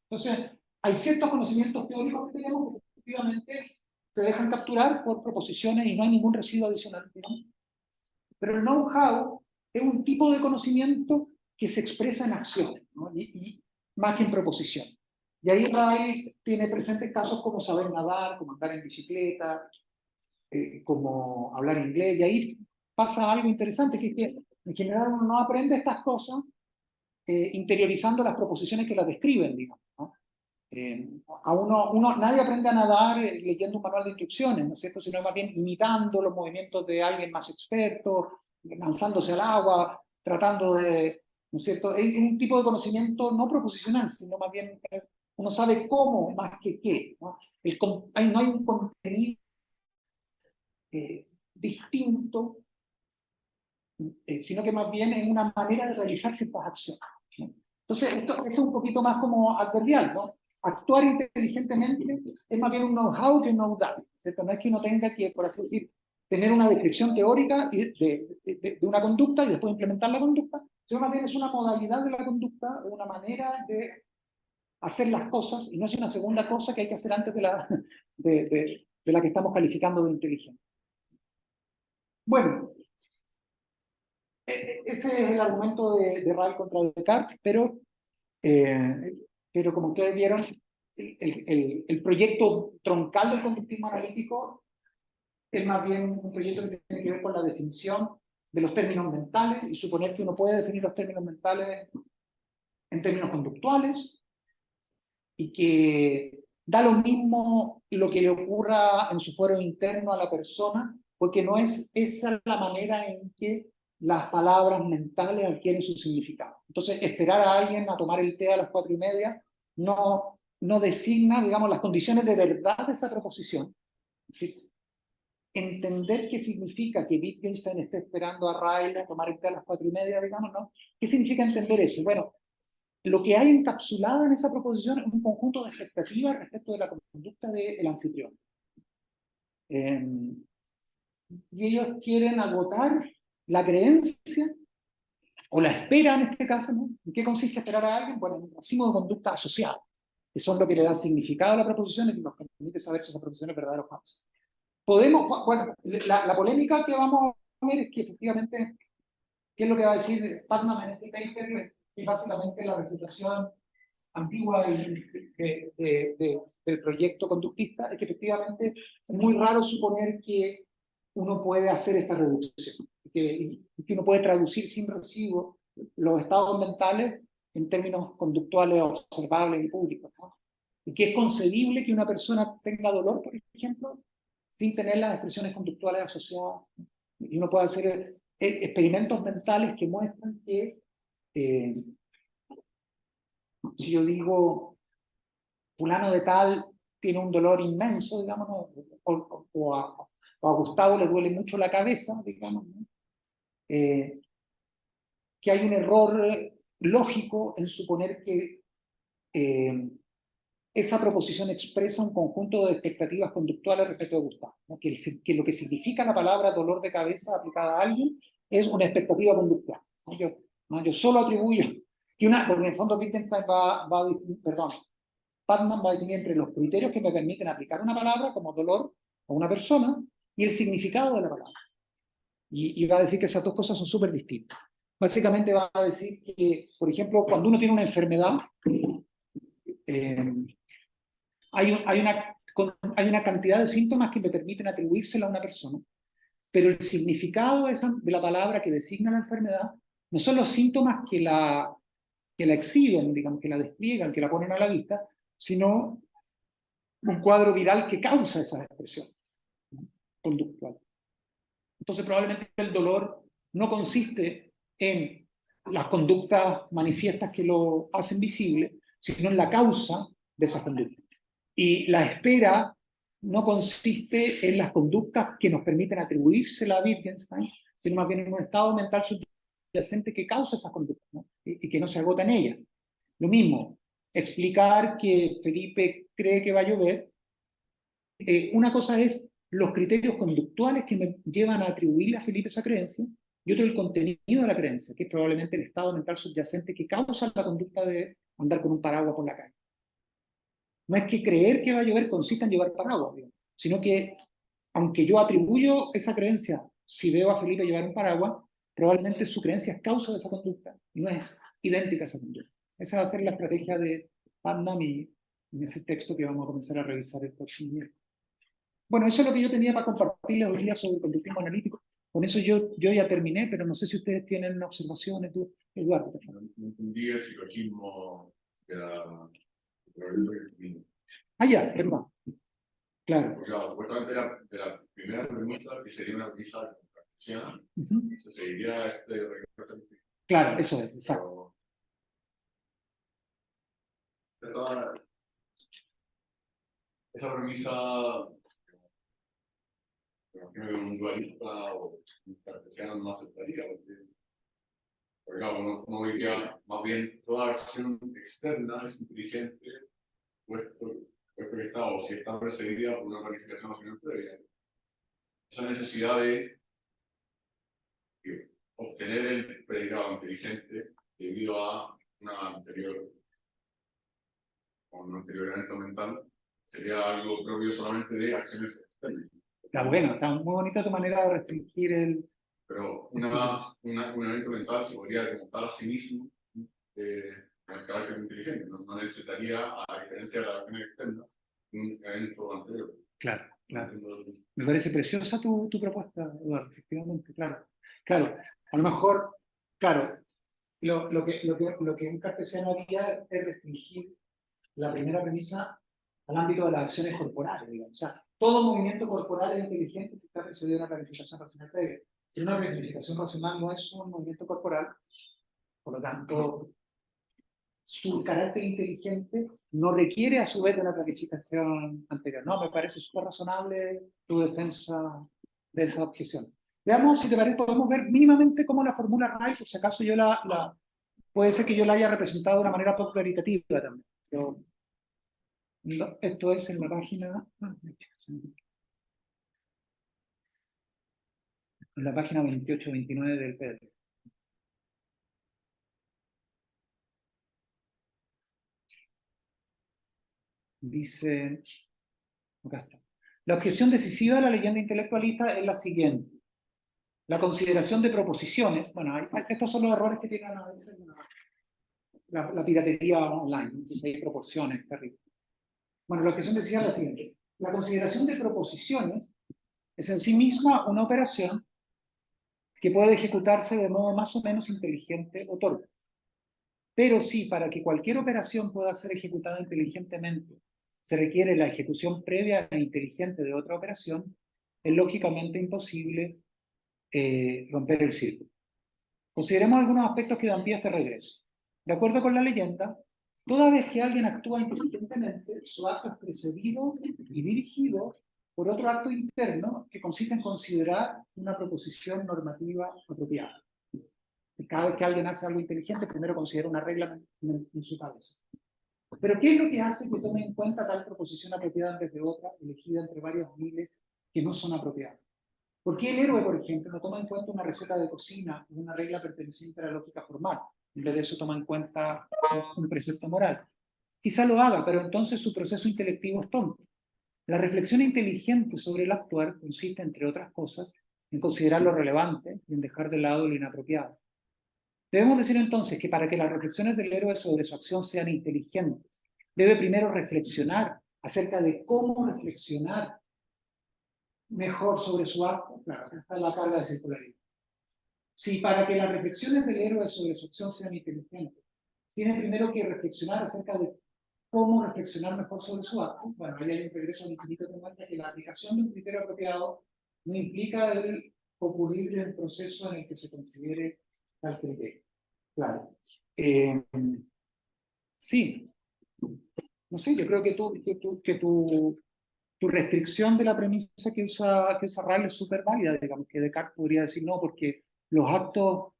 Entonces, hay ciertos conocimientos teóricos que tenemos que efectivamente se dejan capturar por proposiciones y no hay ningún residuo adicional, digamos. Pero el know-how es un tipo de conocimiento que se expresa en acciones, ¿no? y más que en proposición. Y ahí Ray tiene presentes casos como saber nadar, como andar en bicicleta, como hablar inglés, y ahí pasa algo interesante, que es que en general uno no aprende estas cosas interiorizando las proposiciones que las describen, digamos, ¿no? Nadie aprende a nadar leyendo un manual de instrucciones, ¿no es cierto? Sino más bien imitando los movimientos de alguien más experto, lanzándose al agua, tratando de, ¿no es cierto? Es un tipo de conocimiento no proposicional, sino más bien uno sabe cómo más que qué, ¿no? No hay un contenido distinto, sino que más bien es una manera de realizar ciertas acciones, ¿no? Entonces, esto es un poquito más como adverbial, ¿no? Actuar inteligentemente es más bien un know-how que un know-that, ¿cierto? No es que uno tenga que, por así decir, tener una descripción teórica de una conducta y después implementar la conducta, sino más bien es una modalidad de la conducta, una manera de hacer las cosas, y no es una segunda cosa que hay que hacer antes de la que estamos calificando de inteligente. Bueno, ese es el argumento de Ray contra Descartes, pero como ustedes vieron, el proyecto troncal del conductismo analítico es más bien un proyecto que tiene que ver con la definición de los términos mentales y suponer que uno puede definir los términos mentales en términos conductuales y que da lo mismo lo que le ocurra en su fuero interno a la persona, porque no es esa la manera en que las palabras mentales adquieren su significado. Entonces, esperar a alguien a tomar el té a las 4:30 no designa, digamos, las condiciones de verdad de esa proposición. Entender qué significa que Wittgenstein esté esperando a Riley a tomar el té a las 4:30, digamos, ¿no? ¿Qué significa entender eso? Bueno, lo que hay encapsulado en esa proposición es un conjunto de expectativas respecto de la conducta del anfitrión. Y ellos quieren agotar la creencia, o la espera en este caso, ¿no? ¿En qué consiste esperar a alguien? Bueno, en un racimo de conducta asociada, que son lo que le dan significado a la proposición y nos permite saber si esa proposición es verdadera o falsa. Bueno, la polémica que vamos a ver es que efectivamente, ¿qué es lo que va a decir Putnam en este paper? Que básicamente la refutación ambigua del proyecto conductista es que efectivamente es muy raro suponer que uno puede hacer esta reducción, que uno puede traducir sin residuo los estados mentales en términos conductuales observables y públicos, ¿no? y que es concebible que una persona tenga dolor, por ejemplo, sin tener las expresiones conductuales asociadas. Y uno puede hacer experimentos mentales que muestran que si yo digo fulano de tal tiene un dolor inmenso, digamos, ¿no? o a Gustavo le duele mucho la cabeza, digamos, ¿no? Que hay un error lógico en suponer que esa proposición expresa un conjunto de expectativas conductuales respecto de Gustavo, ¿no? Que lo que significa la palabra dolor de cabeza aplicada a alguien es una expectativa conductual, ¿no? Yo solo atribuyo que porque en el fondo Wittgenstein Putnam va a definir entre los criterios que me permiten aplicar una palabra como dolor a una persona y el significado de la palabra. Y va a decir que esas dos cosas son súper distintas. Básicamente va a decir que, por ejemplo, cuando uno tiene una enfermedad, hay una cantidad de síntomas que me permiten atribuírsela a una persona, pero el significado de la palabra que designa la enfermedad no son los síntomas que la exhiben, digamos, que la despliegan, que la ponen a la vista, sino un cuadro viral que causa esa expresión conductual. Entonces probablemente el dolor no consiste en las conductas manifiestas que lo hacen visible, sino en la causa de esas conductas. Y la espera no consiste en las conductas que nos permiten atribuírsela a Wittgenstein, sino más bien en un estado mental subyacente que causa esas conductas, ¿no? y que no se agota en ellas. Lo mismo, explicar que Felipe cree que va a llover. Una cosa es los criterios conductuales que me llevan a atribuirle a Felipe esa creencia, y otro el contenido de la creencia, que es probablemente el estado mental subyacente que causa la conducta de andar con un paraguas por la calle. No es que creer que va a llover consista en llevar paraguas, digamos, sino que, aunque yo atribuyo esa creencia, si veo a Felipe llevar un paraguas, probablemente su creencia es causa de esa conducta, y no es idéntica a esa conducta. Esa va a ser la estrategia de Putnam en ese texto que vamos a comenzar a revisar el próximo día. Bueno, eso es lo que yo tenía para compartirles hoy día sobre el conductismo analítico. Con eso yo ya terminé, pero no sé si ustedes tienen observaciones, tú, Eduardo. No entendí el silogismo de la... Ya, perdón. Claro. O sea, supuestamente de la primera premisa, que sería una premisa cartesiana, se seguiría este regreso. Claro, eso es, exacto. Esa premisa, imagino que un dualista o un cartesiano no aceptaría, porque claro, uno diría más bien toda acción externa es inteligente, puesto que está, o si está precedida por una planificación nacional previa. Esa necesidad de obtener el predicado inteligente debido a un anterior evento mental sería algo propio solamente de acciones externas. Está bueno, está muy bonita tu manera de restringir el... Pero un evento mental se podría desmontar a sí mismo con el carácter inteligente, no necesitaría, a diferencia de la acción externa, un evento anterior. Claro, claro. Me parece preciosa tu propuesta, Eduardo, efectivamente, claro. Claro, a lo mejor, claro, lo que un cartesiano haría es restringir la primera premisa al ámbito de las acciones corporales, digamos. O sea, todo movimiento corporal es inteligente si está precedido de una planificación racional previa. Si una planificación racional no es un movimiento corporal, por lo tanto, su carácter inteligente no requiere a su vez de una planificación anterior. No, me parece súper razonable tu defensa de esa objeción. Veamos si te parece, podemos ver mínimamente cómo la formula Ray, por si acaso yo puede ser que yo la haya representado de una manera poco caritativa también. Pero, no, esto es en la página... En la página 28-29 del PDF. Dice, acá está. La objeción decisiva de la leyenda intelectualista es la siguiente. La consideración de proposiciones, bueno, estos son los errores que tienen a veces la piratería online, entonces hay proporciones terribles. Bueno, la objeción decisiva es la siguiente. La consideración de proposiciones es en sí misma una operación que puede ejecutarse de modo más o menos inteligente o torpe. Pero sí, para que cualquier operación pueda ser ejecutada inteligentemente se requiere la ejecución previa e inteligente de otra operación, es lógicamente imposible romper el círculo. Consideremos algunos aspectos que dan pie a este regreso. De acuerdo con la leyenda, toda vez que alguien actúa inteligentemente, su acto es precedido y dirigido por otro acto interno que consiste en considerar una proposición normativa apropiada. Cada vez que alguien hace algo inteligente, primero considera una regla en su cabeza. Pero ¿qué es lo que hace que tome en cuenta tal proposición apropiada en vez de otra, elegida entre varios miles que no son apropiadas? ¿Por qué el héroe, por ejemplo, no toma en cuenta una receta de cocina o una regla perteneciente a la lógica formal? En vez de eso toma en cuenta un precepto moral. Quizá lo haga, pero entonces su proceso intelectivo es tonto. La reflexión inteligente sobre el actuar consiste, entre otras cosas, en considerar lo relevante y en dejar de lado lo inapropiado. Debemos decir entonces que para que las reflexiones del héroe sobre su acción sean inteligentes, debe primero reflexionar acerca de cómo reflexionar mejor sobre su acto. Claro, acá está la carga de circularidad. Si para que las reflexiones del héroe sobre su acción sean inteligentes, tiene primero que reflexionar acerca de cómo reflexionar mejor sobre su acto, bueno, ahí hay un regreso al infinito que muestra que la aplicación de un criterio apropiado no implica el ocurrir en el proceso en el que se considere tal criterio. Claro. Sí. No sé, yo creo que tu restricción de la premisa que usa Riley es súper válida, digamos, que Descartes podría decir no, porque los actos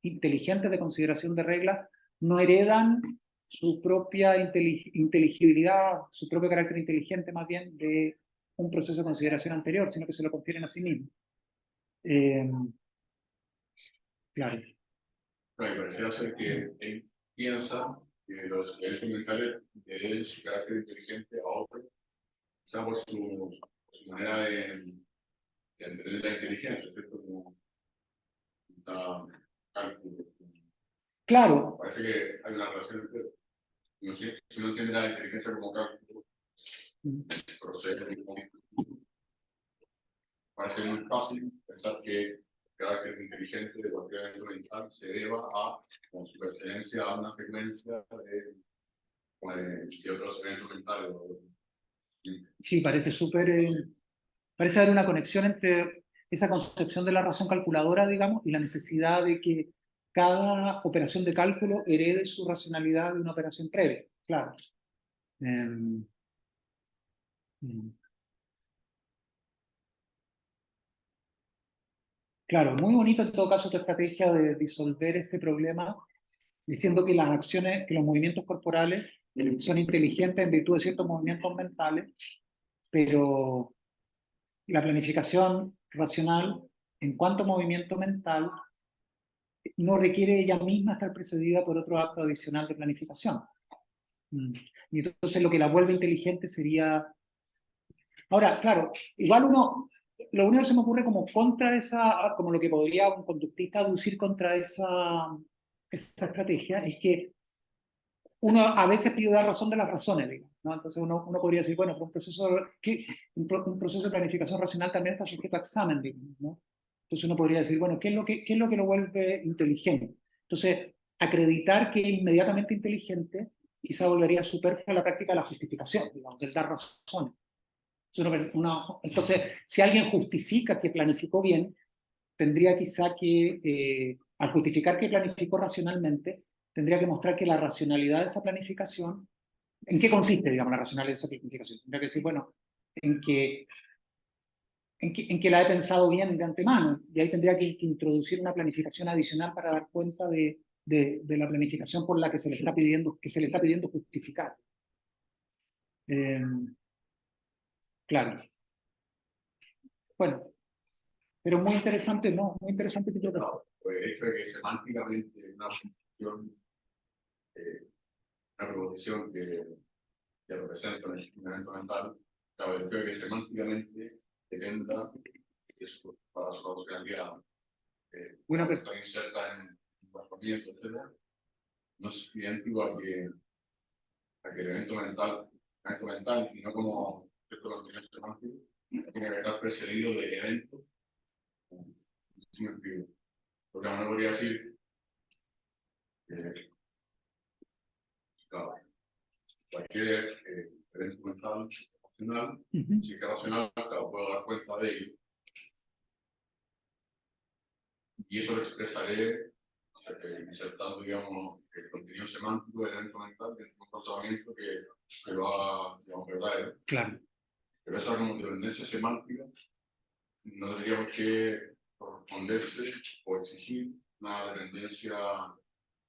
inteligentes de consideración de reglas no heredan su propia inteligibilidad, su propio carácter inteligente más bien de un proceso de consideración anterior, sino que se lo confieren a sí mismos. Claro. Pero me parecía ser que él piensa que los comentarios de su carácter inteligente a otros, o sea, por su manera de entender la inteligencia, ¿cierto? Como cálculo. Claro. Parece que hay una relación entre, no sé, si uno entiende la inteligencia como cálculo, proceso, parece muy fácil pensar que el carácter inteligente de cualquier evento mental se deba a, con su pertenencia a una frecuencia de otros eventos mentales. Sí, parece parece haber una conexión entre esa concepción de la razón calculadora, digamos, y la necesidad de que cada operación de cálculo herede su racionalidad de una operación previa, claro. Claro, muy bonito en todo caso tu estrategia de disolver este problema, diciendo que las acciones, que los movimientos corporales son inteligentes en virtud de ciertos movimientos mentales, pero la planificación racional, en cuanto a movimiento mental, no requiere ella misma estar precedida por otro acto adicional de planificación. Y entonces lo que la vuelve inteligente sería... Ahora, claro, igual lo único que se me ocurre como contra esa, como lo que podría un conductista aducir contra esa estrategia, es que uno a veces pide la razón de las razones, digamos, ¿no? Entonces uno podría decir, bueno, un proceso de planificación racional también está sujeto a examen, digamos, ¿no? Entonces uno podría decir, bueno, ¿qué es lo que lo vuelve inteligente? Entonces, acreditar que es inmediatamente inteligente quizá volvería superflua la práctica de la justificación, digamos, del dar razones. Entonces, si alguien justifica que planificó bien, tendría quizá que, al justificar que planificó racionalmente, tendría que mostrar que la racionalidad de esa planificación, ¿en qué consiste, digamos, la racionalidad de esa planificación? Tendría que decir, bueno, en que la he pensado bien de antemano, y ahí tendría que introducir una planificación adicional para dar cuenta de la planificación por la que se le está pidiendo justificar. Claro. Bueno, pero muy interesante, ¿no? Muy interesante que yo creo. Pues el hecho de que semánticamente una proposición que representa un evento mental, claro, el hecho de que semánticamente dependa para su racionalidad, Una está inserta en un razonamiento, etc., no es idéntico a que el evento mental, y no como cierto contenido semántico, tiene que estar precedido de eventos. Porque no podría decir, claro, cualquier evento mental racional, Ujú. si es que racional, claro, puedo dar cuenta de ello. Y eso lo expresaré insertando, digamos, el contenido semántico del evento mental dentro de un procesamiento que lo haga, digamos, verdadero. Claro. Pero esa como dependencia semántica no tendría por qué corresponderse o exigir una dependencia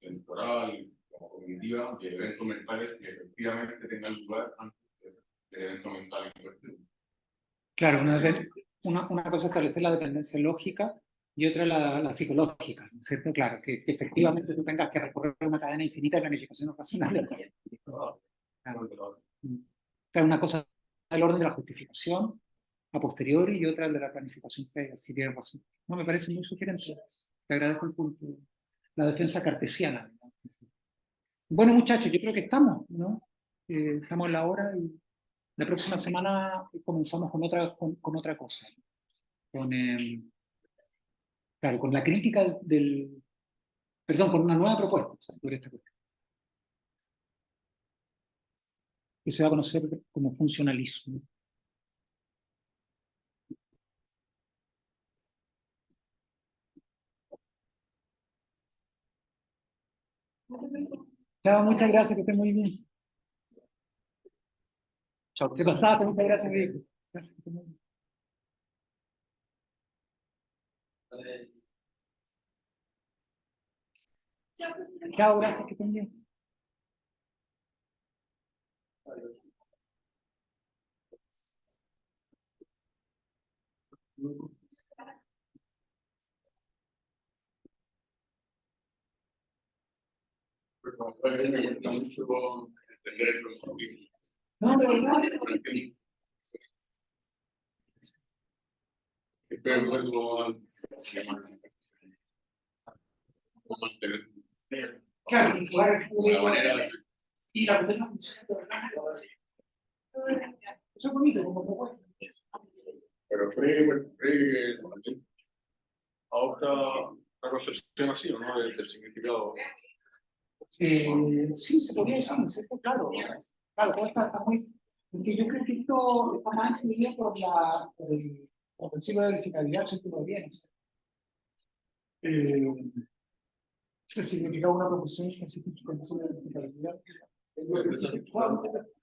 temporal o cognitiva de eventos mentales que efectivamente tengan lugar antes del evento mental en cuestión. Claro, una cosa es establecer la dependencia lógica y otra la psicológica, ¿no es cierto? Claro, que efectivamente tú tengas que recorrer una cadena infinita de planificaciones racionales. Claro. Claro, una cosa es el orden de la justificación a posteriori y otra el de la planificación previa, si tienes razón. No, me parece muy sugerente. Te agradezco el punto. La defensa cartesiana. Bueno, muchachos, yo creo que estamos, ¿no? Estamos en la hora y la próxima semana comenzamos con otra cosa. Con, claro, con la crítica perdón, con una nueva propuesta sobre esta cuestión, que se va a conocer como funcionalismo. Chao, muchas gracias, que estén muy bien. Chao, ¿Qué pasaste? Muchas gracias, Rico. Gracias, que estén muy bien. Chao, gracias, que estén bien. Pero a mí me gusta mucho entender el concepto. No, de verdad. Espero luego mantener Claro, una manera de y la cuestión no funciona de verdad. Eso es bonito como propuesta. pero creo que también adopta una concepción así, ¿no? Del significado. Sí, se podría decir, ¿no es cierto? Claro, claro, todo está muy. Porque yo creo que esto está más influido por el siglo de verificabilidad del círculo de bienes. El significado de una proposición específica con el siglo de verificabilidad.